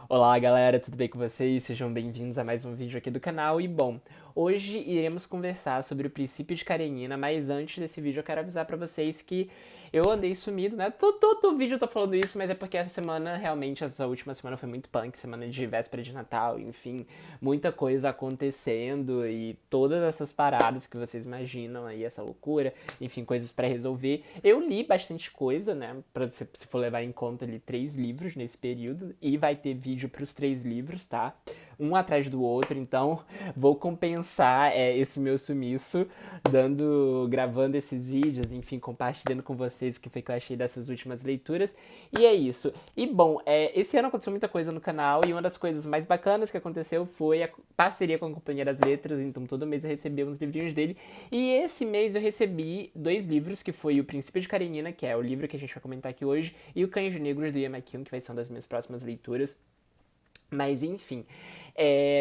Olá galera, tudo bem com vocês? Sejam bem-vindos a mais um vídeo aqui do canal. E bom, hoje iremos conversar sobre o princípio de Karenina, mas antes desse vídeo eu quero avisar pra vocês que eu andei sumido, né? Todo vídeo eu tô falando isso, mas é porque essa semana, realmente, essa última semana foi muito punk, semana de véspera de Natal, enfim, muita coisa acontecendo e todas essas paradas que vocês imaginam aí, essa loucura, enfim, coisas pra resolver. Eu li bastante coisa, né? Se for levar em conta ali 3 livros nesse período, e vai ter vídeo pros 3 livros, tá? Um atrás do outro, então vou compensar esse meu sumiço gravando esses vídeos, enfim, compartilhando com vocês o que foi que eu achei dessas últimas leituras. E é isso. E bom, esse ano aconteceu muita coisa no canal e uma das coisas mais bacanas que aconteceu foi a parceria com a Companhia das Letras, então todo mês eu recebia uns livrinhos dele. E esse mês eu recebi 2 livros, que foi O Princípio de Karenina, que é o livro que a gente vai comentar aqui hoje, e O Cães Negros, do Ian McEwan, que vai ser uma das minhas próximas leituras. Mas enfim,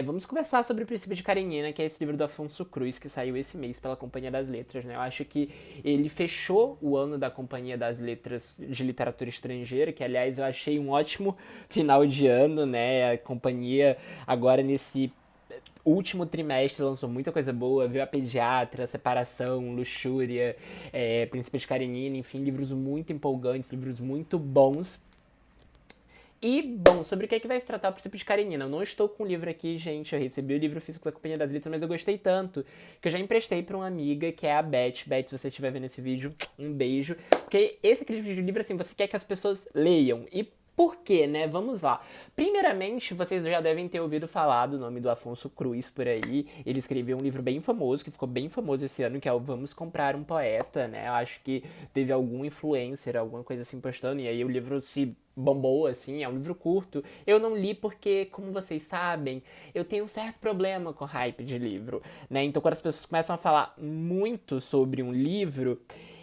vamos conversar sobre O Princípio de Karenina, que é esse livro do Afonso Cruz, que saiu esse mês pela Companhia das Letras, né? Eu acho que ele fechou o ano da Companhia das Letras de Literatura Estrangeira, que aliás eu achei um ótimo final de ano, né? A companhia agora nesse último trimestre lançou muita coisa boa, viu A Pediatra, Separação, Luxúria, Príncipe de Karenina, enfim, livros muito empolgantes, livros muito bons. E, bom, sobre o que é que vai se tratar o Princípio de Karenina? Eu não estou com o livro aqui, gente. Eu recebi o livro físico da Companhia das Letras, mas eu gostei tanto que eu já emprestei para uma amiga, que é a Beth. Beth, se você estiver vendo esse vídeo, um beijo. Porque esse aquele tipo de livro, assim, você quer que as pessoas leiam. E por quê, né? Vamos lá. Primeiramente, vocês já devem ter ouvido falar do nome do Afonso Cruz por aí. Ele escreveu um livro bem famoso, que ficou bem famoso esse ano, que é o Vamos Comprar um Poeta, né? Eu acho que teve algum influencer, alguma coisa assim postando, e aí o livro se bombou, assim, é um livro curto. Eu não li porque, como vocês sabem, eu tenho um certo problema com hype de livro, né? Então, quando as pessoas começam a falar muito sobre um livro,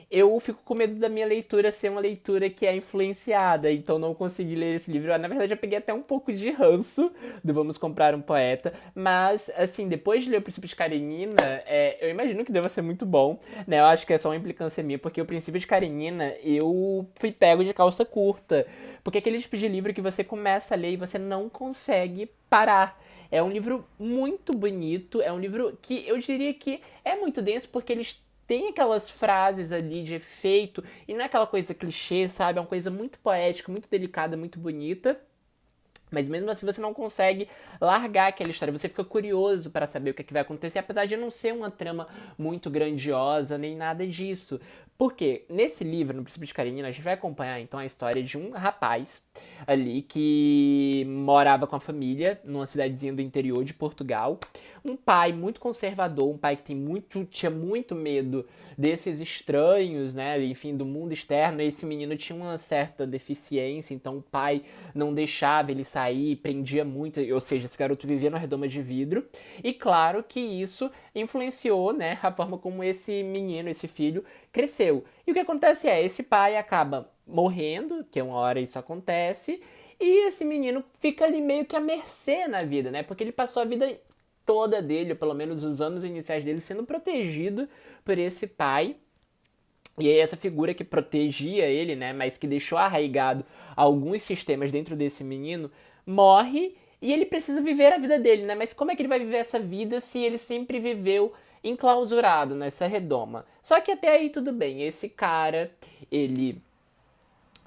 eu fico com medo da minha leitura ser uma leitura que é influenciada, então não consegui ler esse livro. Na verdade, eu peguei até um pouco de ranço do Vamos Comprar um Poeta, mas, assim, depois de ler O Princípio de Karenina, eu imagino que deva ser muito bom, né? Eu acho que é só uma implicância minha, porque O Princípio de Karenina, eu fui pego de calça curta, porque é aquele tipo de livro que você começa a ler e você não consegue parar. É um livro muito bonito, é um livro que eu diria que é muito denso, porque eles tem aquelas frases ali de efeito, e não é aquela coisa clichê, sabe? É uma coisa muito poética, muito delicada, muito bonita. Mas mesmo assim você não consegue largar aquela história, você fica curioso para saber o que, é que vai acontecer, apesar de não ser uma trama muito grandiosa nem nada disso. Porque nesse livro, no Princípio de Karenina, a gente vai acompanhar então a história de um rapaz ali que morava com a família numa cidadezinha do interior de Portugal. Um pai muito conservador, um pai que tinha muito medo desses estranhos, né? Enfim, do mundo externo. Esse menino tinha uma certa deficiência, então o pai não deixava ele sair, prendia muito, ou seja, esse garoto vivia numa redoma de vidro. E claro que isso influenciou, né, a forma como esse menino, esse filho, cresceu. E o que acontece esse pai acaba morrendo, que uma hora isso acontece, e esse menino fica ali meio que à mercê na vida, né? Porque ele passou a vida toda dele, pelo menos os anos iniciais dele, sendo protegido por esse pai. E aí essa figura que protegia ele, né, mas que deixou arraigado alguns sistemas dentro desse menino, morre e ele precisa viver a vida dele, né? Mas como é que ele vai viver essa vida se ele sempre viveu enclausurado nessa redoma? Só que até aí tudo bem. Esse cara, ele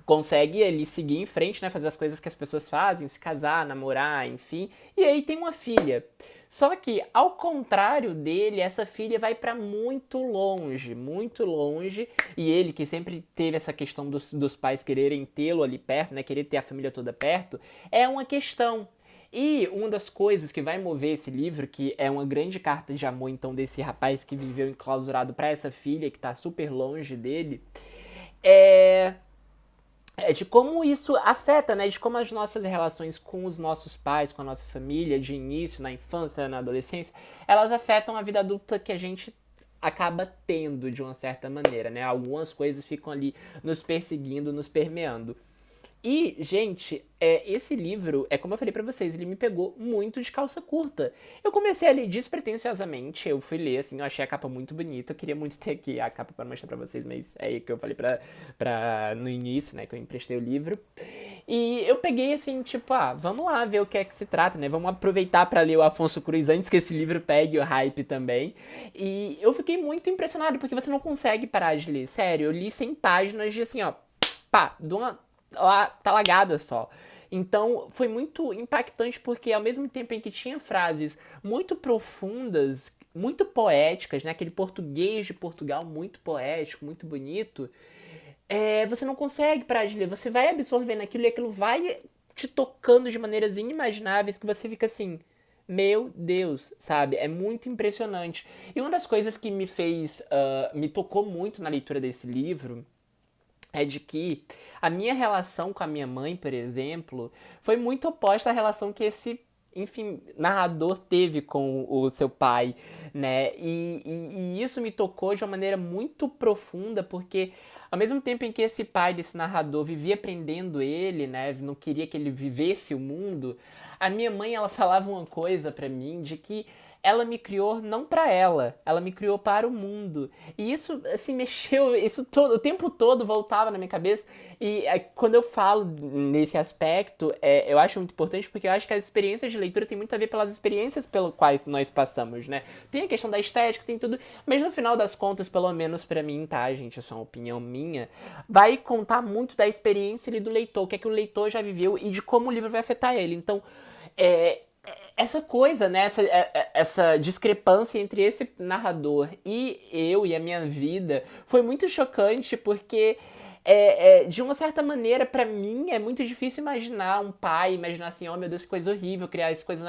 consegue ele seguir em frente, né, fazer as coisas que as pessoas fazem, se casar, namorar, enfim. E aí tem uma filha. Só que, ao contrário dele, essa filha vai para muito longe, e ele, que sempre teve essa questão dos pais quererem tê-lo ali perto, né, querer ter a família toda perto, é uma questão. E uma das coisas que vai mover esse livro, que é uma grande carta de amor, então, desse rapaz que viveu enclausurado para essa filha, que tá super longe dele, é de como isso afeta, né? De como as nossas relações com os nossos pais, com a nossa família, de início, na infância, na adolescência, elas afetam a vida adulta que a gente acaba tendo de uma certa maneira, né? Algumas coisas ficam ali nos perseguindo, nos permeando. E, gente, esse livro, como eu falei pra vocês, ele me pegou muito de calça curta. Eu comecei a ler despretensiosamente, eu fui ler, assim, eu achei a capa muito bonita, eu queria muito ter aqui a capa pra mostrar pra vocês, mas é aí que eu falei no início, né, que eu emprestei o livro. E eu peguei, assim, tipo, vamos lá ver o que é que se trata, né, vamos aproveitar pra ler o Afonso Cruz antes que esse livro pegue o hype também. E eu fiquei muito impressionado, porque você não consegue parar de ler, sério, eu li 100 páginas de, assim, ó, pá, de uma lá talagada só. Então foi muito impactante porque ao mesmo tempo em que tinha frases muito profundas, muito poéticas, né? Aquele português de Portugal muito poético, muito bonito, você não consegue parar de ler. Você vai absorvendo aquilo e aquilo vai te tocando de maneiras inimagináveis que você fica assim, meu Deus, sabe? É muito impressionante. E uma das coisas que me tocou muito na leitura desse livro é de que a minha relação com a minha mãe, por exemplo, foi muito oposta à relação que esse, enfim, narrador teve com o seu pai, né? E isso me tocou de uma maneira muito profunda, porque ao mesmo tempo em que esse pai desse narrador vivia prendendo ele, né? Não queria que ele vivesse o mundo, a minha mãe, ela falava uma coisa pra mim de que ela me criou não para ela me criou para o mundo. E isso, assim, mexeu, isso todo, o tempo todo voltava na minha cabeça. E quando eu falo nesse aspecto, eu acho muito importante porque eu acho que as experiências de leitura tem muito a ver pelas experiências pelas quais nós passamos, né? Tem a questão da estética, tem tudo, mas no final das contas, pelo menos para mim, tá, gente, isso é uma opinião minha, vai contar muito da experiência ali do leitor, o que é que o leitor já viveu e de como o livro vai afetar ele. Então, é, essa coisa, né? Essa discrepância entre esse narrador e eu e a minha vida foi muito chocante porque de uma certa maneira, pra mim, é muito difícil imaginar um pai, imaginar assim, oh meu Deus, que coisa horrível, criar essa coisa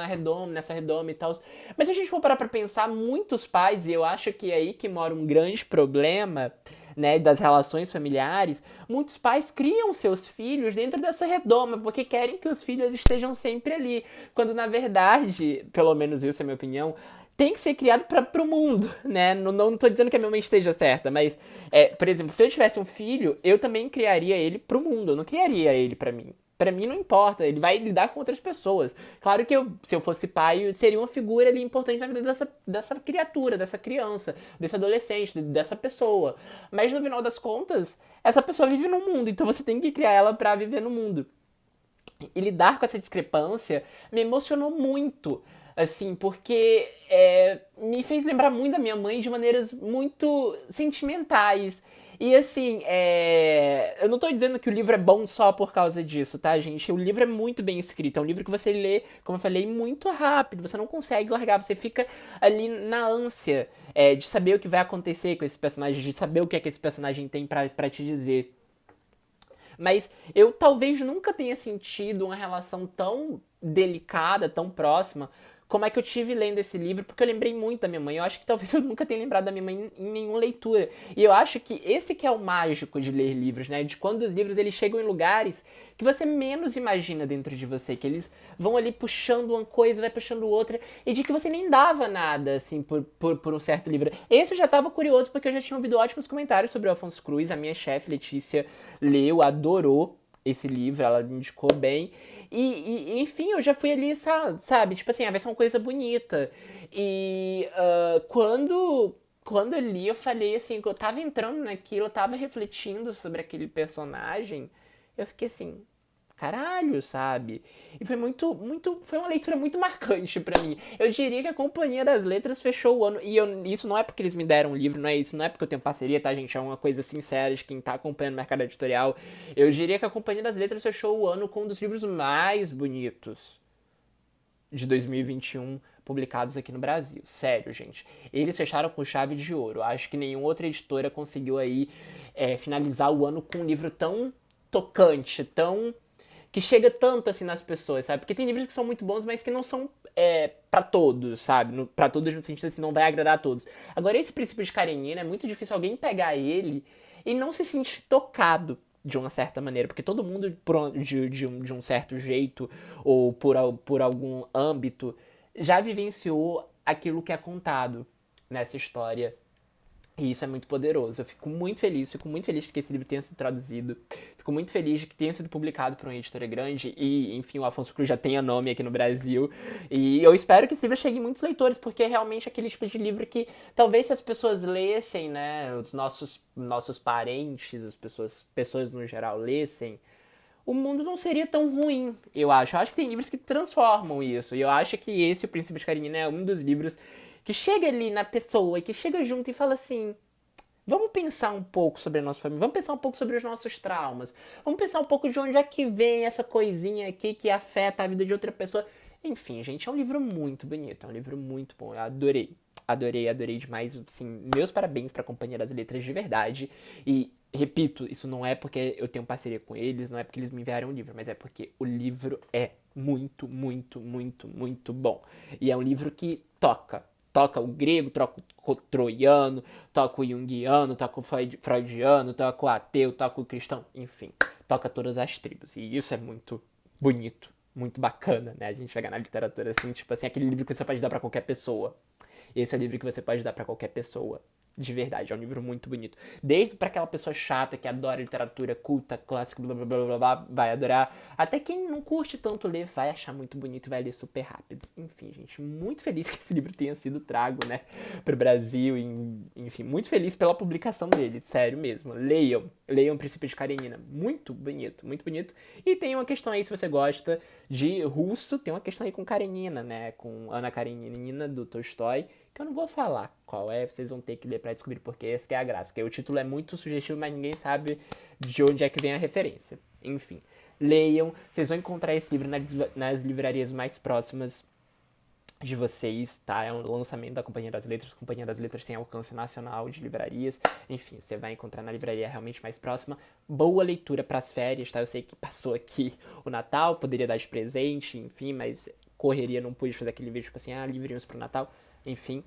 nessa redoma e tal. Mas se a gente for parar pra pensar, muitos pais, e eu acho que é aí que mora um grande problema, né, das relações familiares, muitos pais criam seus filhos dentro dessa redoma, porque querem que os filhos estejam sempre ali. Quando na verdade, pelo menos isso é a minha opinião, tem que ser criado para o mundo, né? Não tô dizendo que a minha mãe esteja certa, mas, por exemplo, se eu tivesse um filho, eu também criaria ele pro mundo, eu não criaria ele para mim. Pra mim não importa, ele vai lidar com outras pessoas. Claro que se eu fosse pai, seria uma figura ali importante na vida dessa criatura, dessa criança, desse adolescente, dessa pessoa. Mas no final das contas, essa pessoa vive no mundo, então você tem que criar ela pra viver no mundo. E lidar com essa discrepância me emocionou muito, assim, porque me fez lembrar muito da minha mãe de maneiras muito sentimentais. E assim, eu não tô dizendo que o livro é bom só por causa disso, tá, gente? O livro é muito bem escrito, é um livro que você lê, como eu falei, muito rápido, você não consegue largar, você fica ali na ânsia de saber o que vai acontecer com esse personagem, de saber o que é que esse personagem tem pra te dizer. Mas eu talvez nunca tenha sentido uma relação tão delicada, tão próxima, como é que eu tive lendo esse livro, porque eu lembrei muito da minha mãe. Eu acho que talvez eu nunca tenha lembrado da minha mãe em nenhuma leitura. E eu acho que esse que é o mágico de ler livros, né? De quando os livros eles chegam em lugares que você menos imagina dentro de você, que eles vão ali puxando uma coisa, vai puxando outra, e de que você nem dava nada, assim, por um certo livro. Esse eu já tava curioso, porque eu já tinha ouvido ótimos comentários sobre o Afonso Cruz, a minha chefe, Letícia, leu, adorou esse livro, ela me indicou bem. Enfim, eu já fui ali, sabe? Tipo assim, vai ser uma coisa bonita. E quando eu li, eu falei assim, que eu tava entrando naquilo, eu tava refletindo sobre aquele personagem, eu fiquei assim, caralho, sabe? E foi foi uma leitura muito marcante pra mim. Eu diria que a Companhia das Letras fechou o ano, e isso não é porque eles me deram um livro, não é isso, não é porque eu tenho parceria, tá, gente? É uma coisa sincera de quem tá acompanhando o mercado editorial. Eu diria que a Companhia das Letras fechou o ano com um dos livros mais bonitos de 2021 publicados aqui no Brasil. Sério, gente. Eles fecharam com chave de ouro. Acho que nenhuma outra editora conseguiu aí finalizar o ano com um livro tão tocante, tão que chega tanto assim nas pessoas, sabe? Porque tem livros que são muito bons, mas que não são para todos, sabe? Para todos no sentido assim, não vai agradar a todos. Agora, esse Princípio de Karenina é muito difícil alguém pegar ele e não se sentir tocado de uma certa maneira, porque todo mundo de um certo jeito ou por algum âmbito já vivenciou aquilo que é contado nessa história E isso é muito poderoso. Eu fico muito feliz de que esse livro tenha sido traduzido. Fico muito feliz de que tenha sido publicado por uma editora grande. E, enfim, o Afonso Cruz já tenha nome aqui no Brasil. E eu espero que esse livro chegue em muitos leitores, porque é realmente aquele tipo de livro que talvez se as pessoas lessem, né, os nossos parentes, pessoas no geral lessem, o mundo não seria tão ruim, eu acho. Eu acho que tem livros que transformam isso. E eu acho que esse, O Príncipe de Karenina, é um dos livros que chega ali na pessoa e que chega junto e fala assim: vamos pensar um pouco sobre a nossa família, vamos pensar um pouco sobre os nossos traumas, vamos pensar um pouco de onde é que vem essa coisinha aqui que afeta a vida de outra pessoa. Enfim, gente, é um livro muito bonito, é um livro muito bom, eu adorei. Adorei demais, assim, meus parabéns pra Companhia das Letras de verdade. E, repito, isso não é porque eu tenho parceria com eles, não é porque eles me enviaram o livro, mas é porque o livro é muito bom. E é um livro que toca o grego, toca o troiano, toca o junguiano, toca o freudiano, toca o ateu, toca o cristão, enfim, toca todas as tribos. E isso é muito bonito, muito bacana, né? A gente chegar na literatura assim, tipo assim, aquele livro que você pode dar pra qualquer pessoa. Esse é o livro que você pode dar pra qualquer pessoa. De verdade, é um livro muito bonito. Desde pra aquela pessoa chata que adora literatura culta, clássica, blá blá blá blá blá, vai adorar. Até quem não curte tanto ler vai achar muito bonito e vai ler super rápido. Enfim, gente, muito feliz que esse livro tenha sido trago, né, pro Brasil. Enfim, muito feliz pela publicação dele, sério mesmo. Leiam O Príncipe de Karenina. Muito bonito, muito bonito. E tem uma questão aí, se você gosta de russo, tem uma questão aí com Karenina, né, com Ana Karenina, do Tolstói, que eu não vou falar qual é, vocês vão ter que ler pra descobrir, porque essa que é a graça. Porque o título é muito sugestivo, mas ninguém sabe de onde é que vem a referência. Enfim, leiam. Vocês vão encontrar esse livro nas livrarias mais próximas de vocês, tá? É um lançamento da Companhia das Letras. A Companhia das Letras tem alcance nacional de livrarias. Enfim, você vai encontrar na livraria realmente mais próxima. Boa leitura pras férias, tá? Eu sei que passou aqui o Natal, poderia dar de presente, enfim, mas correria, não pude fazer aquele vídeo, tipo assim, livrinhos pro Natal. Enfim,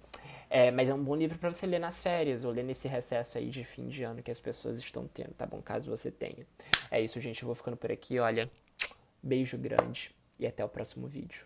mas é um bom livro pra você ler nas férias, ou ler nesse recesso aí de fim de ano que as pessoas estão tendo, tá bom? Caso você tenha. É isso, gente, eu vou ficando por aqui, olha, beijo grande e até o próximo vídeo.